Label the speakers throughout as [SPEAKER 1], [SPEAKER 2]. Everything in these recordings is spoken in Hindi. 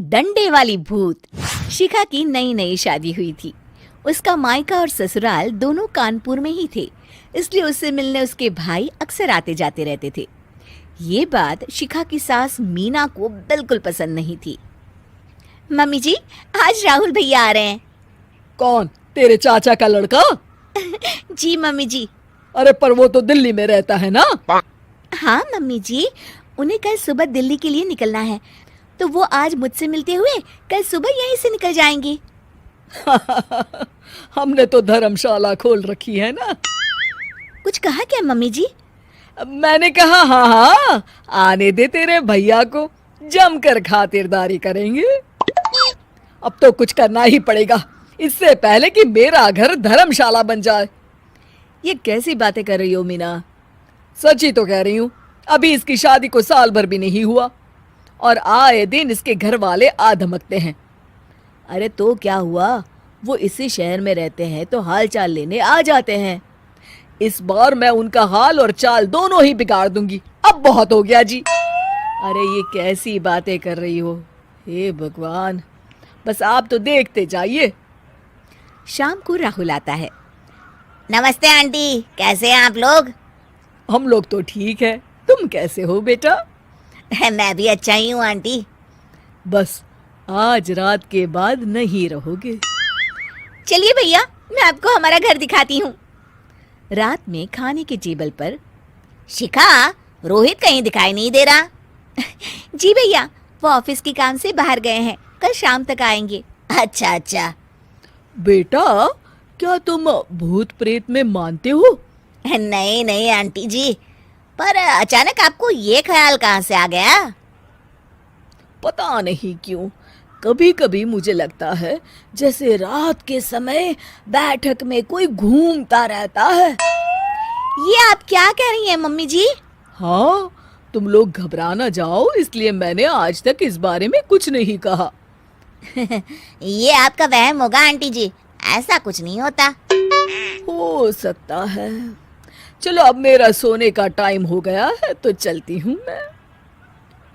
[SPEAKER 1] डंडे वाली भूत। शिखा की नई नई शादी हुई थी। उसका मायका और ससुराल दोनों कानपुर में ही थे, इसलिए उससे मिलने उसके भाई अक्सर आते जाते रहते थे। ये बात शिखा की सास मीना को बिल्कुल पसंद नहीं थी। मम्मी जी, आज राहुल भैया आ रहे हैं।
[SPEAKER 2] कौन? तेरे चाचा का लड़का?
[SPEAKER 1] जी मम्मी जी।
[SPEAKER 2] अरे पर वो तो दिल्ली में रहता है ना?
[SPEAKER 1] हाँ मम्मी जी, उन्हें कल सुबह दिल्ली के लिए निकलना है, तो वो आज मुझसे मिलते हुए कल सुबह यहीं से निकल जाएंगे।
[SPEAKER 2] हमने तो धर्मशाला खोल रखी है ना।
[SPEAKER 1] कुछ कहा क्या मम्मी जी?
[SPEAKER 2] मैंने कहा हाँ हाँ, आने दे तेरे भैया को, जमकर खातिरदारी करेंगे। अब तो कुछ करना ही पड़ेगा, इससे पहले कि मेरा घर धर्मशाला बन जाए। ये कैसी बातें कर रही हो मीना? सच ही तो कह रही हूँ। अभी इसकी शादी को साल भर भी नहीं हुआ और आए दिन इसके घर वाले आ धमकते हैं। अरे तो क्या हुआ, वो इसी शहर में रहते हैं तो हाल चाल लेने आ जाते हैं। इस बार मैं उनका हाल और चाल दोनों ही बिगाड़ दूंगी। अब बहुत हो गया जी। अरे ये कैसी बातें कर रही हो, हे भगवान, बस आप तो देखते जाइए।
[SPEAKER 1] शाम को राहुल आता है। नमस्ते आंटी, कैसे हैं आप लोग?
[SPEAKER 2] हम लोग तो ठीक है, तुम कैसे हो बेटा?
[SPEAKER 1] मैं भी अच्छा ही हूँ आंटी।
[SPEAKER 2] बस आज रात के बाद नहीं रहोगे।
[SPEAKER 1] चलिए भैया, मैं आपको हमारा घर दिखाती हूँ। रात में खाने के टेबल पर शिखा, रोहित कहीं दिखाई नहीं दे रहा। जी भैया, वो ऑफिस के काम से बाहर गए हैं, कल शाम तक आएंगे। अच्छा अच्छा।
[SPEAKER 2] बेटा, क्या तुम भूत प्रेत में मानते हो?
[SPEAKER 1] नहीं नहीं आंटी जी, पर अचानक आपको ये ख्याल कहाँ से आ गया?
[SPEAKER 2] पता नहीं क्यों, कभी कभी मुझे लगता है जैसे रात के समय बैठक में कोई घूमता रहता है।
[SPEAKER 1] ये आप क्या कह रही हैं मम्मी जी?
[SPEAKER 2] हाँ, तुम लोग घबरा ना जाओ, इसलिए मैंने आज तक इस बारे में कुछ नहीं कहा।
[SPEAKER 1] ये आपका वहम होगा आंटी जी, ऐसा कुछ नहीं होता।
[SPEAKER 2] हो सकता है। चलो अब मेरा सोने का टाइम हो गया है तो चलती हूँ मैं।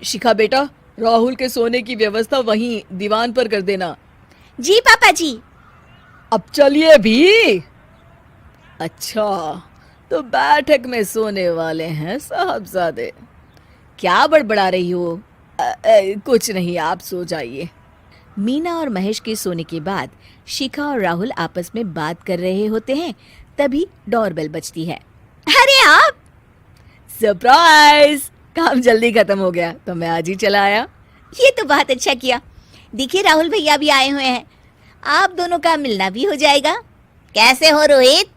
[SPEAKER 2] शिखा बेटा, राहुल के सोने की व्यवस्था वहीं दीवान पर कर देना।
[SPEAKER 1] जी पापा जी।
[SPEAKER 2] अब चलिए भी। अच्छा, तो बैठक में सोने वाले हैं साहबजादे। क्या बड़बड़ा रही हो? कुछ नहीं, आप सो जाइए। मीना और महेश के सोने के बाद शिखा और राहुल आपस में बात कर रहे होते हैं, तभी डोरबेल बजती है।
[SPEAKER 1] अरे आप!
[SPEAKER 2] सरप्राइज! काम जल्दी खत्म हो गया तो मैं आज ही चला आया।
[SPEAKER 1] ये तो बहुत अच्छा किया। देखिए राहुल भैया भी आए हुए हैं, आप दोनों का मिलना भी हो जाएगा। कैसे हो रोहित?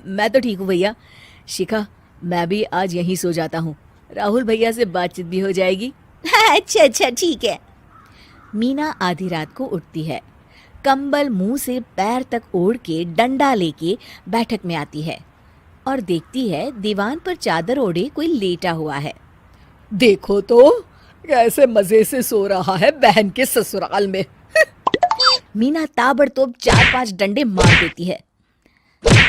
[SPEAKER 2] मैं तो ठीक हूँ भैया। शिखा, मैं भी आज यहीं सो जाता हूँ, राहुल भैया से बातचीत भी हो जाएगी।
[SPEAKER 1] अच्छा अच्छा, ठीक है। मीना आधी रात को उठती है, कंबल मुंह से पैर तक ओढ़ के डंडा लेके बैठक में आती है और देखती है दीवान पर चादर ओढ़े कोई लेटा हुआ है।
[SPEAKER 2] देखो तो कैसे मजे से सो रहा है बहन के ससुराल में।
[SPEAKER 1] मीना ताबड़तोड़ 4-5 डंडे मार देती है।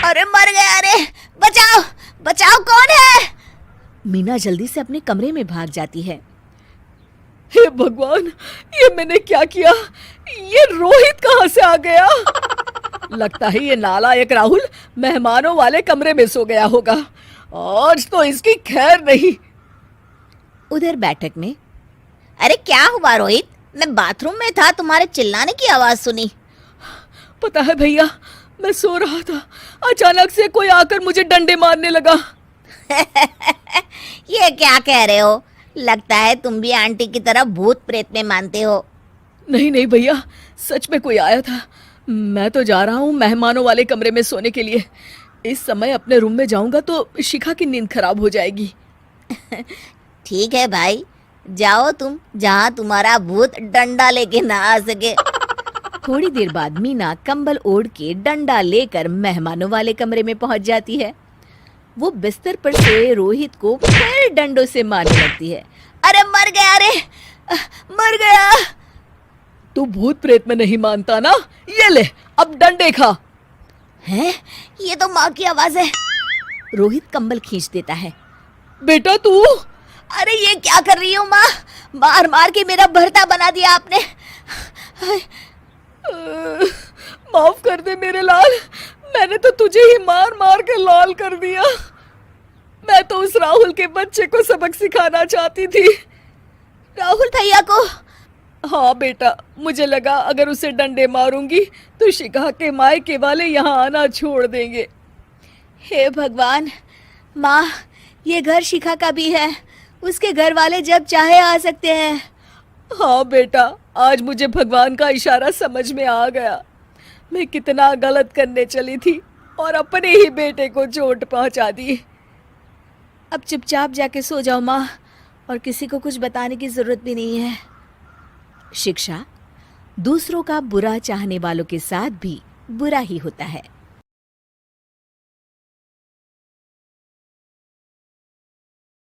[SPEAKER 1] अरे मर गया, अरे बचाओ बचाओ, कौन है? मीना जल्दी से अपने कमरे में भाग जाती है।
[SPEAKER 2] हे भगवान, ये मैंने क्या किया? ये रोहित कहाँ से आ गया? लगता है ये नालायक राहुल मेहमानों वाले कमरे में सो गया होगा। आज तो इसकी खैर नहीं।
[SPEAKER 1] उधर बैठक में, अरे क्या हुआ रोहित? मैं बाथरूम में था, तुम्हारे चिल्लाने की आवाज सुनी।
[SPEAKER 2] पता है भैया, मैं सो रहा था, अचानक से कोई आकर मुझे डंडे मारने लगा।
[SPEAKER 1] ये क्या कह रहे हो? लगता है तुम भी आंटी की तरह भूत प्रेत में मानते हो।
[SPEAKER 2] नहीं नहीं भैया, सच में कोई आया था। मैं तो जा रहा हूँ मेहमानों वाले कमरे में सोने के लिए। इस समय अपने रूम में जाऊंगा तो शिखा की नींद खराब हो जाएगी।
[SPEAKER 1] ठीक है भाई, जाओ तुम, जहाँ तुम्हारा भूत डंडा लेके ना आ सके। थोड़ी देर बाद मीना कंबल ओढ़ के डंडा लेकर मेहमानों वाले कमरे में पहुंच जाती है। वो बिस्तर पर सोए रोहित को फिर डंडों से मारने लगती है। अरे मर गया, अरे मर गया।
[SPEAKER 2] तू भूत प्रेत में नहीं मानता ना? ये ले, अब डंडे खा।
[SPEAKER 1] हैं? ये तो माँ की आवाज है। रोहित कंबल खींच देता है।
[SPEAKER 2] बेटा तू!
[SPEAKER 1] अरे ये क्या कर रही हो माँ? मार मार के मेरा भरता बना दिया आपने।
[SPEAKER 2] माफ कर दे मेरे लाल, मैंने तो तुझे ही मार मार के लाल कर दिया। मैं तो उस राहुल के बच्चे को सबक सिखाना चाहती थी।
[SPEAKER 1] राहुल भैया को?
[SPEAKER 2] हाँ बेटा, मुझे लगा अगर उसे डंडे मारूंगी तो शिखा के मायके वाले यहाँ आना छोड़ देंगे।
[SPEAKER 1] हे भगवान, माँ ये घर शिखा का भी है, उसके घर वाले जब चाहे आ सकते हैं।
[SPEAKER 2] हाँ बेटा, आज मुझे भगवान का इशारा समझ में आ गया। मैं कितना गलत करने चली थी और अपने ही बेटे को चोट पहुंचा दी।
[SPEAKER 1] अब चुपचाप जाके सो जाओ माँ, और किसी को कुछ बताने की जरूरत भी नहीं है। शिक्षा दूसरों का बुरा चाहने वालों के साथ भी बुरा ही होता है।